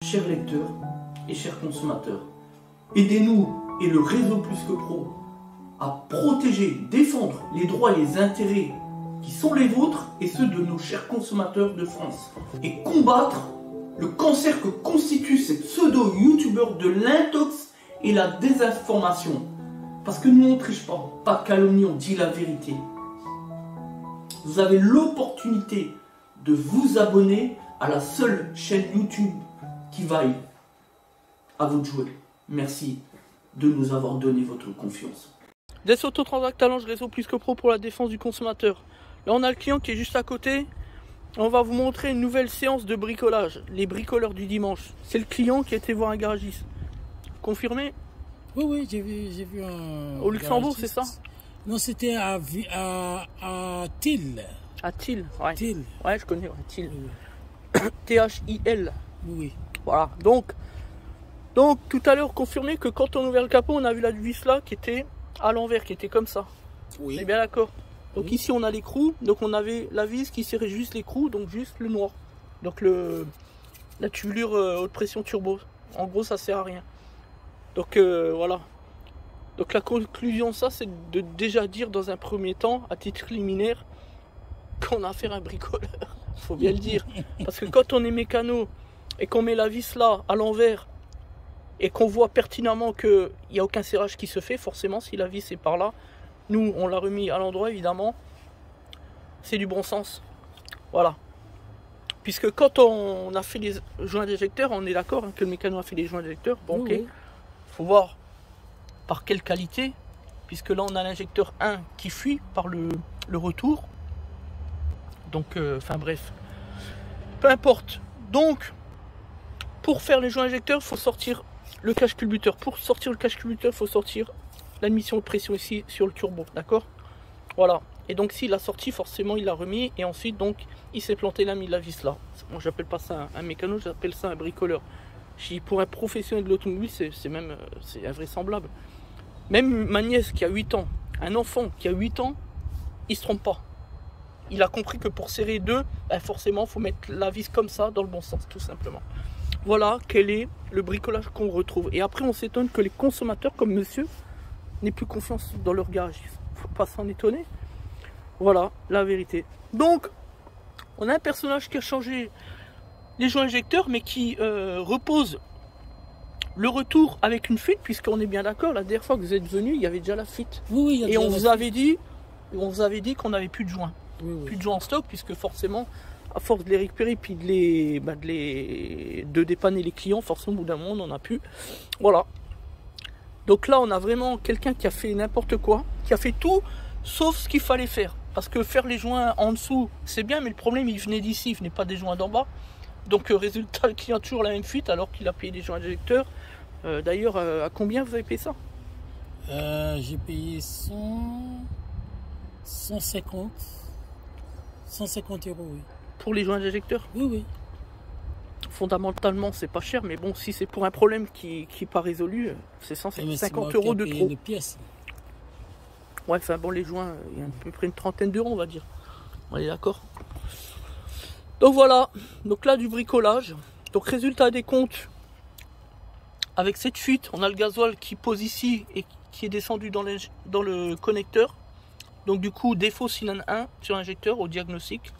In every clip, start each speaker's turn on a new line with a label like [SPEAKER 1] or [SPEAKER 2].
[SPEAKER 1] chers lecteurs et chers consommateurs. Aidez-nous et le réseau Plus que Pro à protéger, défendre les droits et les intérêts qui sont les vôtres et ceux de nos chers consommateurs de France. Et combattre le cancer que constitue ces pseudo-youtubeurs de l'intox et la désinformation. Parce que nous on ne triche pas de calomnie, on dit la vérité. Vous avez l'opportunité de vous abonner à la seule chaîne YouTube qui vaille. À vous de jouer. Merci de nous avoir donné votre confiance.
[SPEAKER 2] Des Autotransact Talange Réseau Plus que Pro pour la défense du consommateur. Là on a le client qui est juste à côté. On va vous montrer une nouvelle séance de bricolage. Les bricoleurs du dimanche. C'est le client qui a été voir un garagiste. Confirmé?
[SPEAKER 3] Oui, oui, j'ai vu un...
[SPEAKER 2] Au Luxembourg, c'est ça?
[SPEAKER 3] Non, c'était à Thiel.
[SPEAKER 2] À Thiel, ouais.
[SPEAKER 3] Thiel.
[SPEAKER 2] Ouais, je connais, ouais, Thiel.
[SPEAKER 3] Oui.
[SPEAKER 2] T-H-I-L.
[SPEAKER 3] Oui.
[SPEAKER 2] Voilà, donc tout à l'heure, confirmé que quand on a ouvert le capot, on a vu la vis là qui était à l'envers, qui était comme ça.
[SPEAKER 3] Oui.
[SPEAKER 2] On est bien d'accord. Donc
[SPEAKER 3] Oui.
[SPEAKER 2] ici, on a l'écrou. Donc on avait la vis qui serrait juste l'écrou, donc juste le noir. Donc la tubulure haute pression turbo. En gros, ça sert à rien. Donc voilà. Donc la conclusion de ça, c'est de déjà dire dans un premier temps, à titre liminaire, qu'on a affaire à un bricoleur. Faut bien le dire. Parce que quand on est mécano et qu'on met la vis là, à l'envers, et qu'on voit pertinemment qu'il n'y a aucun serrage qui se fait, forcément, si la vis est par là, nous, on l'a remis à l'endroit, évidemment, c'est du bon sens. Voilà. Puisque quand on a fait les joints d'éjecteurs, on est d'accord hein, que le mécano a fait les joints d'éjecteurs. Bon, ok.
[SPEAKER 3] Oui.
[SPEAKER 2] Faut voir par quelle qualité, puisque là, on a l'injecteur 1 qui fuit par le retour. Donc, enfin bref. Peu importe. Donc, pour faire les joints injecteurs, il faut sortir le cache-culbuteur. Pour sortir le cache-culbuteur, il faut sortir l'admission de pression ici sur le turbo. D'accord? Voilà. Et donc, s'il a sorti, forcément, il l'a remis. Et ensuite, donc, il s'est planté, il a mis la vis là. Moi, j'appelle pas ça un mécano, j'appelle ça un bricoleur. Pour un professionnel de l'automobile, c'est invraisemblable. Même ma nièce qui a 8 ans, un enfant qui a 8 ans, il se trompe pas. Il a compris que pour serrer deux, ben forcément, il faut mettre la vis comme ça, dans le bon sens, tout simplement. Voilà quel est le bricolage qu'on retrouve. Et après, on s'étonne que les consommateurs, comme monsieur, n'aient plus confiance dans leur garage. Il ne faut pas s'en étonner. Voilà la vérité. Donc, on a un personnage qui a changé les joints injecteurs, mais qui repose le retour avec une fuite, puisqu'on est bien d'accord, la dernière fois que vous êtes venu, il y avait déjà la fuite.
[SPEAKER 3] Oui, oui,
[SPEAKER 2] et on vous avait dit qu'on n'avait plus de joints.
[SPEAKER 3] Oui, oui.
[SPEAKER 2] Plus de joints en stock, puisque forcément, à force de les récupérer, puis de dépanner les clients, forcément, au bout d'un moment, on n'en a plus. Voilà. Donc là, on a vraiment quelqu'un qui a fait n'importe quoi, qui a fait tout, sauf ce qu'il fallait faire. Parce que faire les joints en dessous, c'est bien, mais le problème, il venait d'ici, il venait pas des joints d'en bas. Donc, résultat, le client a toujours la même fuite, alors qu'il a payé des joints injecteurs. D'ailleurs, à combien vous avez payé ça?
[SPEAKER 3] J'ai payé 150 euros, oui.
[SPEAKER 2] Pour les joints injecteurs?
[SPEAKER 3] Oui, oui.
[SPEAKER 2] Fondamentalement, c'est pas cher, mais bon, si c'est pour un problème qui n'est pas résolu, c'est 150 euros de trop.
[SPEAKER 3] Pièces.
[SPEAKER 2] Ouais, enfin bon, les joints, il y a à peu près une trentaine d'euros, on va dire. On est d'accord. Donc voilà, donc là du bricolage. Donc résultat des comptes, avec cette fuite, on a le gasoil qui pose ici et qui est descendu dans le connecteur. Donc du coup, défaut cylindre 1 sur injecteur au diagnostic.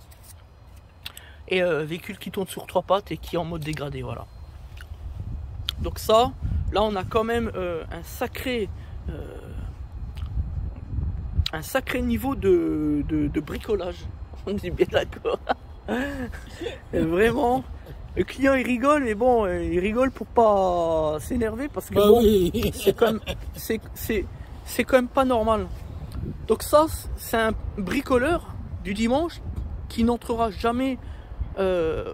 [SPEAKER 2] Et véhicule qui tourne sur 3 pattes et qui est en mode dégradé, voilà. Donc ça, là on a quand même un sacré niveau de bricolage. On est bien d'accord. Vraiment, le client il rigole, mais bon, il rigole pour pas s'énerver parce que
[SPEAKER 3] Bah
[SPEAKER 2] bon,
[SPEAKER 3] oui.
[SPEAKER 2] c'est quand même pas normal. Donc ça, c'est un bricoleur du dimanche qui n'entrera jamais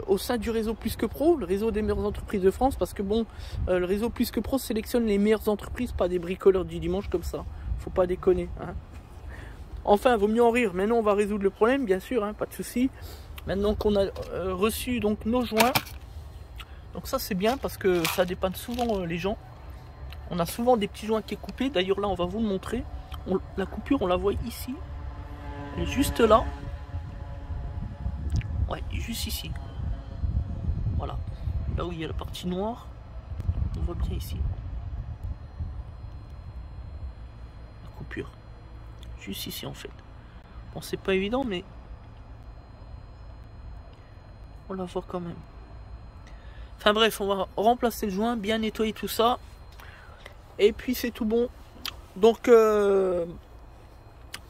[SPEAKER 2] au sein du réseau Plus que Pro, le réseau des meilleures entreprises de France, parce que bon, le réseau Plus que Pro sélectionne les meilleures entreprises, pas des bricoleurs du dimanche comme ça. Faut pas déconner. Hein. Enfin, vaut mieux en rire. Maintenant, on va résoudre le problème, bien sûr, hein, pas de souci. Maintenant qu'on a reçu donc nos joints, donc ça c'est bien parce que ça dépanne souvent les gens. On a souvent des petits joints qui est coupé. D'ailleurs là, on va vous le montrer. La coupure, on la voit ici. Elle est juste là. Ouais, juste ici. Voilà. là où il y a la partie noire, on voit bien ici la coupure, juste ici en fait. Bon, c'est pas évident, mais on la voit quand même. Enfin bref, on va remplacer le joint, bien nettoyer tout ça, et puis c'est tout bon. Donc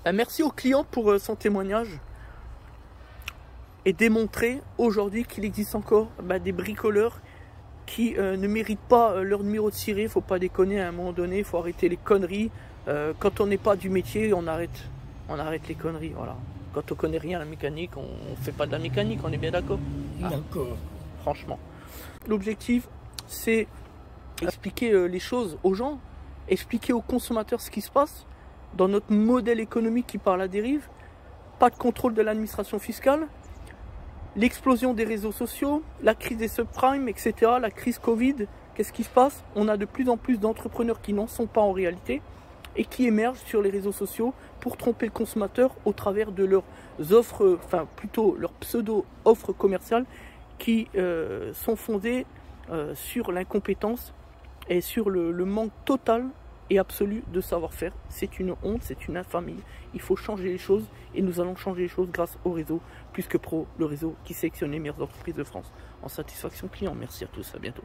[SPEAKER 2] merci au client pour son témoignage et démontrer aujourd'hui qu'il existe encore des bricoleurs qui ne méritent pas leur numéro de ciré. Faut pas déconner, à un moment donné, il faut arrêter les conneries. Quand on n'est pas du métier, on arrête les conneries. Voilà. Quand on connaît rien à la mécanique, on fait pas de la mécanique, on est bien d'accord.
[SPEAKER 3] D'accord.
[SPEAKER 2] Franchement. L'objectif, c'est expliquer les choses aux gens, expliquer aux consommateurs ce qui se passe dans notre modèle économique qui part à la dérive, pas de contrôle de l'administration fiscale, l'explosion des réseaux sociaux, la crise des subprimes, etc., la crise Covid. Qu'est-ce qui se passe? On a de plus en plus d'entrepreneurs qui n'en sont pas en réalité et qui émergent sur les réseaux sociaux pour tromper le consommateur au travers de leurs offres, enfin plutôt leurs pseudo-offres commerciales qui sont fondées sur l'incompétence et sur le manque total et absolu de savoir-faire. C'est une honte, c'est une infamie. Il faut changer les choses et nous allons changer les choses grâce au réseau Plus que Pro, le réseau qui sélectionne les meilleures entreprises de France en satisfaction client. Merci à tous, à bientôt.